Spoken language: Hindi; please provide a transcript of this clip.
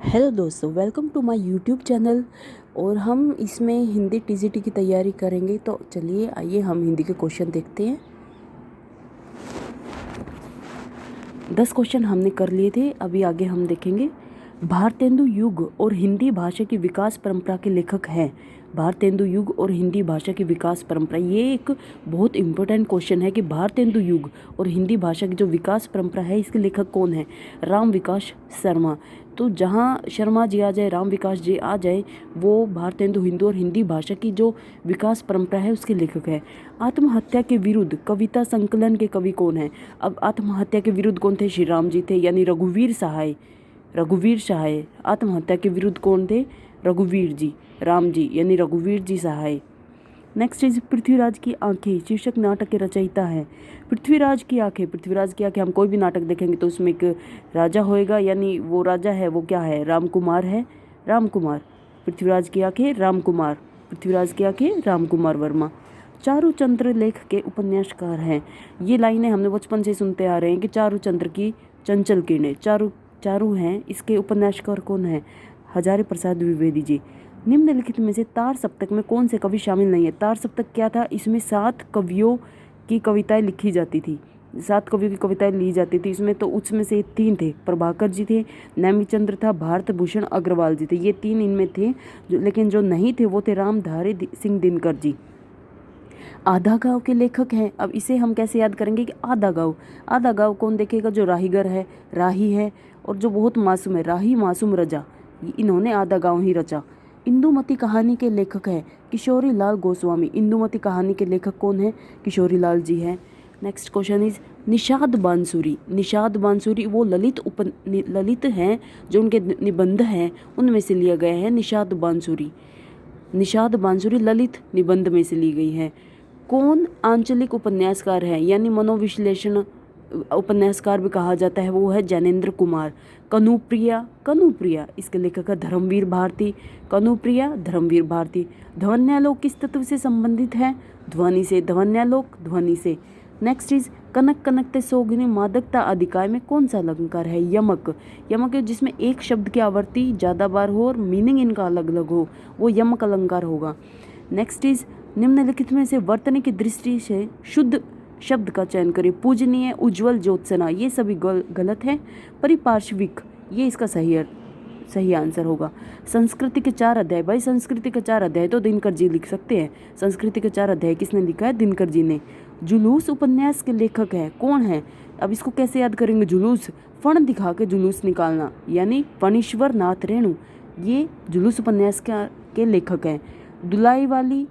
हेलो दोस्तों, welcome to my YouTube channel. और हम इसमें हिंदी टीजीटी की तैयारी करेंगे। तो चलिए आइए हम हिंदी के क्वेश्चन देखते हैं। 10 क्वेश्चन हमने कर लिए थे, अभी आगे हम देखेंगे। भारतेंदु युग और हिंदी भाषा की विकास परंपरा के लेखक हैं। भारतेंदु युग और हिंदी भाषा की विकास परंपरा, ये एक बहुत इंपॉर्टेंट क्वेश्चन है कि भारतेंदु युग और हिंदी भाषा की जो विकास परंपरा है, इसके लेखक कौन है? राम विकास शर्मा। तो जहाँ शर्मा जी आ जाए, राम विकास जी आ जाए, वो भारतेंदु हिंदू और हिंदी भाषा की जो विकास परंपरा है उसके लेखक है। आत्महत्या के विरुद्ध कविता संकलन के कवि कौन है? अब आत्महत्या के विरुद्ध कौन थे? श्री राम जी थे, यानी रघुवीर सहाय। रघुवीर सहाय आत्महत्या के विरुद्ध कौन थे? रघुवीर जी, राम जी यानी रघुवीर जी सहाय। नेक्स्ट इज पृथ्वीराज की आंखें शीर्षक नाटक के रचयिता है। पृथ्वीराज की आंखें, पृथ्वीराज की आंखें, हम कोई भी नाटक देखेंगे तो उसमें एक राजा होएगा, यानी वो राजा है वो क्या है? राम कुमार है, राम कुमार। पृथ्वीराज की आंखें राम कुमार, पृथ्वीराज की आंखें राम कुमार वर्मा। चारुचंद्र लेख के उपन्यासकार हैं। ये लाइनें हमने बचपन से सुनते आ रहे हैं कि चारुचंद्र की चंचल किरणें, चारू हैं। इसके उपन्यासकार कौन है? हजारी प्रसाद द्विवेदी जी। निम्नलिखित में से तार सप्तक में कौन से कवि शामिल नहीं है? तार सप्तक क्या था? इसमें 7 कवियों की कविताएं लिखी जाती थी, 7 कवियों की कविताएं ली जाती थी इसमें। तो उसमें से 3 थे, प्रभाकर जी थे, नेमिचंद्र था, भारत भूषण अग्रवाल जी थे। ये 3 इनमें थे लेकिन जो नहीं थे वो थे रामधारी सिंह दिनकर जी। आधा गाँव के लेखक हैं। अब इसे हम कैसे याद करेंगे कि आधा गाँव, आधा गाँव कौन देखेगा? जो राहीगर है, राही है, और जो बहुत मासूम है, राही मासूम रजा, इन्होंने आधा गाँव ही रचा। इंदुमती कहानी के लेखक है किशोरी लाल गोस्वामी। इंदुमती कहानी के लेखक कौन है? किशोरी लाल जी हैं। नेक्स्ट क्वेश्चन इज निषाद बांसुरी। निषाद बांसुरी वो ललित हैं, जो उनके निबंध हैं उनमें से लिया गया है निषाद बांसुरी। निषाद बांसुरी ललित निबंध में से ली गई है। कौन आंचलिक उपन्यासकार है, यानी मनोविश्लेषण उपन्यासकार भी कहा जाता है? वो है ज्ञानेंद्र कुमार। कनुप्रिया, कनुप्रिया इसके लेखक है धर्मवीर भारती। कनुप्रिया, धर्मवीर भारती। ध्वन्यालोक किस तत्व से संबंधित है? ध्वनि से। ध्वन्यालोक ध्वनि से। नेक्स्ट इज कनक कनकते सोगनी मादकता अधिकाय में कौन सा अलंकार है? यमक। यमक है जिसमें एक शब्द की आवर्ती ज़्यादा बार हो और मीनिंग इनका अलग अलग हो, वो यमक अलंकार होगा। नेक्स्ट इज निम्नलिखित में से वर्तनी की दृष्टि से शुद्ध शब्द का चयन करें। पूजनीय, उज्जवल, ज्योत्सना, ये सभी गलत है। परिपार्श्विक, ये इसका सही आंसर होगा। संस्कृति के 4 अध्याय, भाई संस्कृति के 4 अध्याय तो दिनकर जी लिख सकते हैं। संस्कृति के 4 अध्याय किसने लिखा है? दिनकर जी ने। जुलूस उपन्यास के लेखक हैं कौन है? अब इसको कैसे याद करेंगे? जुलूस, फण दिखा के जुलूस निकालना, यानी फणीश्वर नाथ रेणु, ये जुलूस उपन्यास के लेखक हैं। दुलाई वाली